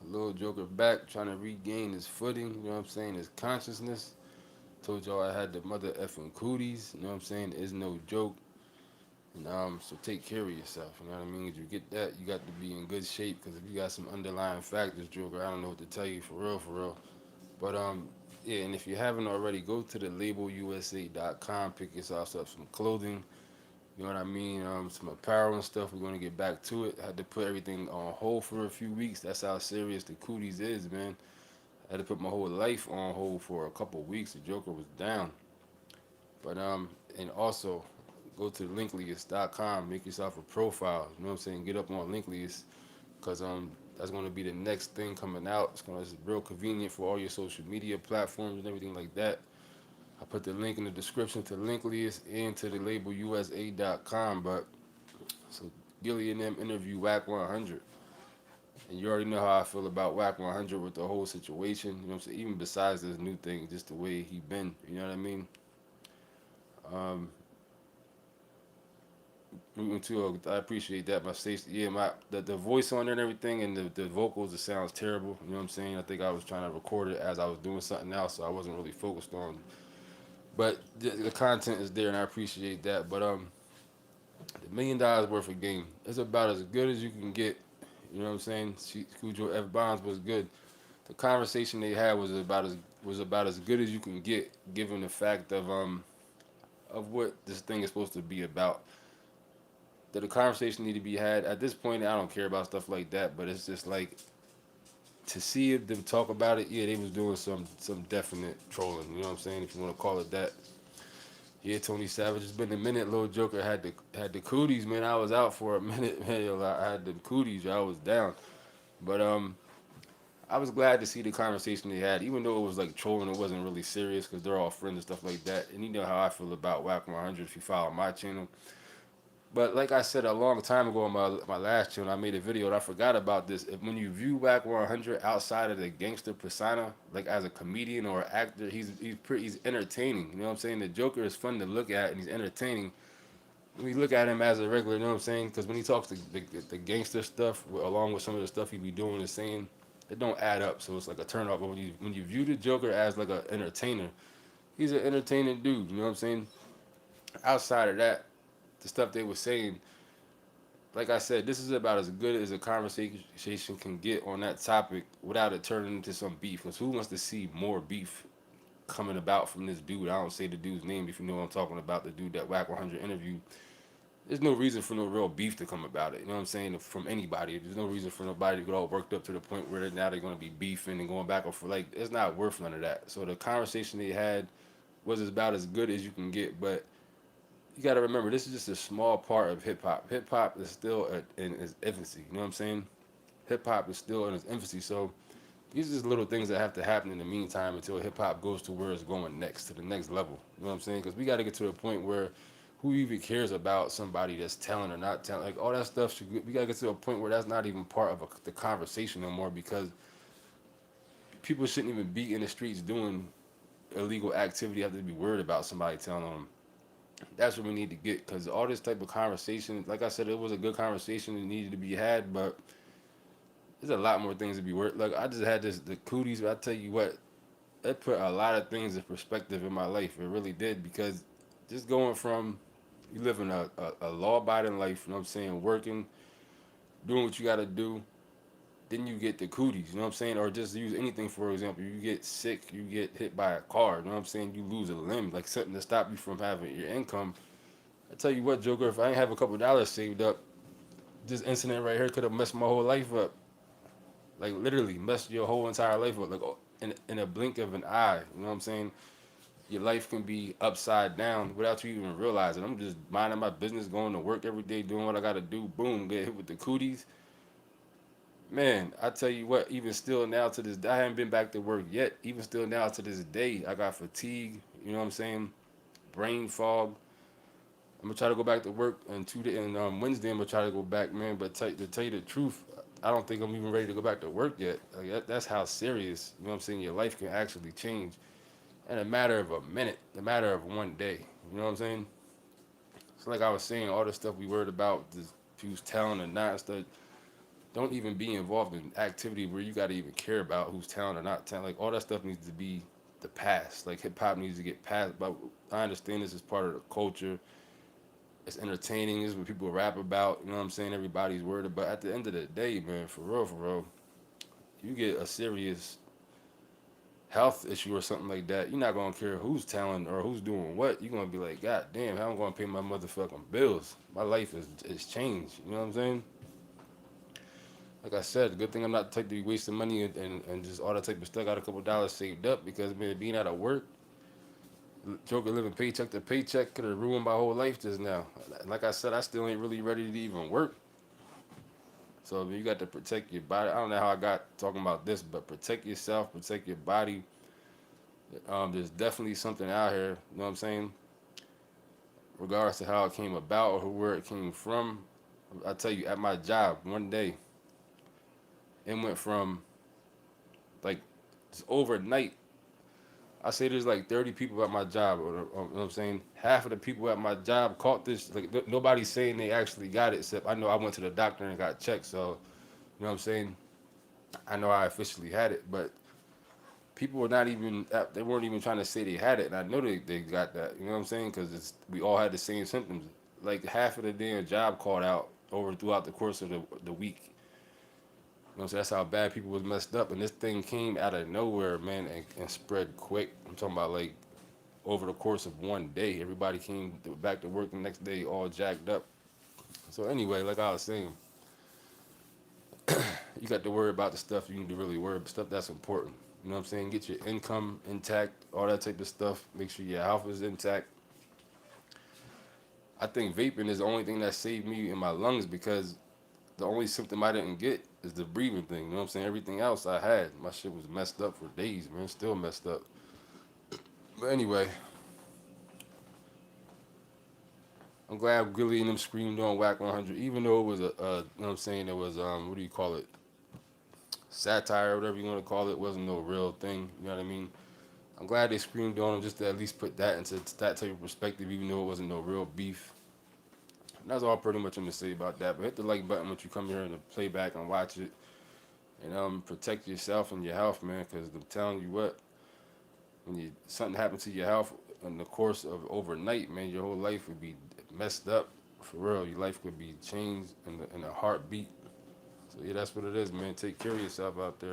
Little Joker back, trying to regain his footing, you know what I'm saying, his consciousness. Told y'all I had the mother effing cooties, you know what I'm saying? It's no joke. And so take care of yourself, you know what I mean? If you get that, you got to be in good shape, because if you got some underlying factors, Joker, I don't know what to tell you for real, for real. But yeah, and if you haven't already, go to the labelusa.com, pick yourself up some clothing. You know what I mean? Some apparel and stuff. We're gonna get back to it. I had to put everything on hold for a few weeks. That's how serious the cooties is, man. I had to put my whole life on hold for a couple weeks. The Joker was down. But and also go to linklyest.com, make yourself a profile. You know what I'm saying? Get up on Linklyest, cause that's gonna be the next thing coming out. It's real convenient for all your social media platforms and everything like that. I put the link in the description to Linklyest and to the labelusa.com. But so Gilly and them interview Wack 100. And you already know how I feel about Wack 100 with the whole situation. You know what I'm saying? Even besides this new thing, just the way he been. You know what I mean? Um, Me too. I appreciate that. My station, yeah, the voice on there and everything, and the vocals, it sounds terrible. You know what I'm saying? I think I was trying to record it as I was doing something else, so I wasn't really focused on. But the content is there, and I appreciate that. But the $1 million worth of game, it's about as good as you can get. You know what I'm saying? Cujo F. Bonds was good. The conversation they had was about as good as you can get, given the fact of what this thing is supposed to be about. That the conversation need to be had at this point. I don't care about stuff like that, but it's just like to see them talk about it. Yeah, they was doing some definite trolling. You know what I'm saying? If you want to call it that. Yeah, Tony Savage. It's been a minute. Little Joker had the cooties, man. I was out for a minute, man. Yo, I had the cooties. I was down, but I was glad to see the conversation they had, even though it was like trolling. It wasn't really serious because they're all friends and stuff like that. And you know how I feel about Wack 100 if you follow my channel. But like I said a long time ago on my last channel, I made a video and I forgot about this. If when you view Wack 100 outside of the gangster persona, like as a comedian or actor, he's entertaining. You know what I'm saying? The Joker is fun to look at and he's entertaining. When you look at him as a regular, you know what I'm saying? Because when he talks the gangster stuff, along with some of the stuff he be doing and saying, it don't add up. So it's like a turn off. But when you view the Joker as like an entertainer, he's an entertaining dude. You know what I'm saying? Outside of that, the stuff they were saying, like I said, this is about as good as a conversation can get on that topic without it turning into some beef. Because who wants to see more beef coming about from this dude? I don't say the dude's name if you know what I'm talking about. The dude that Wack 100 interviewed. There's no reason for no real beef to come about it. You know what I'm saying? From anybody. There's no reason for nobody to get all worked up to the point where now they're going to be beefing and going back and forth. Like, it's not worth none of that. So the conversation they had was about as good as you can get. But you got to remember, this is just a small part of hip hop. Hip hop is still in its infancy. You know what I'm saying? Hip hop is still in its infancy. So these are just little things that have to happen in the meantime until hip hop goes to where it's going next, to the next level. You know what I'm saying? Because we got to get to a point where who even cares about somebody that's telling or not telling? Like all that stuff we got to get to a point where that's not even part of the conversation no more, because people shouldn't even be in the streets doing illegal activity. Have to be worried about somebody telling them. That's what we need to get, because all this type of conversation, like I said, it was a good conversation. It needed to be had, but there's a lot more things to be worth. Like I just had the cooties, but I tell you what, it put a lot of things in perspective in my life. It really did, because just going from you living a law-abiding life, you know what I'm saying, working, doing what you got to do, then you get the cooties, you know what I'm saying, or just use anything for example. You get sick, you get hit by a car, you know what I'm saying, you lose a limb, like something to stop you from having your income. I tell you what, Joker, if I ain't have a couple dollars saved up, this incident right here could have messed my whole life up. Like literally messed your whole entire life up. Like in a blink of an eye. You know what I'm saying? Your life can be upside down without you even realizing. I'm just minding my business, going to work every day, doing what I gotta do. Boom, get hit with the cooties. Man, I tell you what, even still now to this day, I haven't been back to work yet. Even still now to this day, I got fatigue. You know what I'm saying? Brain fog. I'm gonna try to go back to work on Tuesday and Wednesday. I'm gonna try to go back, man. But to tell you the truth, I don't think I'm even ready to go back to work yet. Like that's how serious, you know what I'm saying, your life can actually change in a matter of a minute, a matter of one day. You know what I'm saying? So like I was saying, all the stuff we worried about, just who's telling or not stuff, don't even be involved in activity where you got to even care about who's talented or not talented. Like all that stuff needs to be the past. Like hip hop needs to get past. But I understand this is part of the culture. It's entertaining. It's what people rap about. You know what I'm saying? Everybody's word. But at the end of the day, man, for real, you get a serious health issue or something like that, you're not gonna care who's talented or who's doing what. You're gonna be like, God damn, how am I gonna pay my motherfucking bills? My life is changed. You know what I'm saying? Like I said, good thing I'm not the type to be wasting money and just all that type of stuff. Got a couple dollars saved up because man, being out of work, joker living paycheck to paycheck could have ruined my whole life just now. Like I said, I still ain't really ready to even work. So you got to protect your body. I don't know how I got talking about this, but protect yourself, protect your body. There's definitely something out here. You know what I'm saying? Regardless to how it came about or where it came from. I tell you, at my job one day, it went from like just overnight. I say there's like 30 people at my job. You know what I'm saying? Half of the people at my job caught this. Like nobody's saying they actually got it, except I know I went to the doctor and got checked. So you know what I'm saying? I know I officially had it, but people were not even they weren't even trying to say they had it, and I know they got that. You know what I'm saying? Because we all had the same symptoms. Like half of the damn job called out over throughout the course of the week. You know, so that's how bad people was messed up, and this thing came out of nowhere, man, and spread quick. I'm talking about like over the course of one day, everybody came back to work the next day all jacked up. So anyway, like I was saying, you got to worry about the stuff you need to really worry about, stuff that's important. You know what I'm saying? Get your income intact, all that type of stuff. Make sure your health is intact. I think vaping is the only thing that saved me in my lungs because the only symptom I didn't get is the breathing thing. You know what I'm saying? Everything else I had, my shit was messed up for days, man. Still messed up. But anyway, I'm glad Gilly and them screamed on Wack 100, even though it was you know what I'm saying? It was, what do you call it? Satire, or whatever you want to call it. It wasn't no real thing. You know what I mean? I'm glad they screamed on him just to at least put that into that type of perspective, even though it wasn't no real beef. And that's all pretty much I'm gonna say about that. But hit the like button once you come here and play back and watch it, and protect yourself and your health, man. Because I'm telling you what, when something happens to your health in the course of overnight, man, your whole life would be messed up. For real, your life could be changed in a heartbeat. So yeah, that's what it is, man. Take care of yourself out there.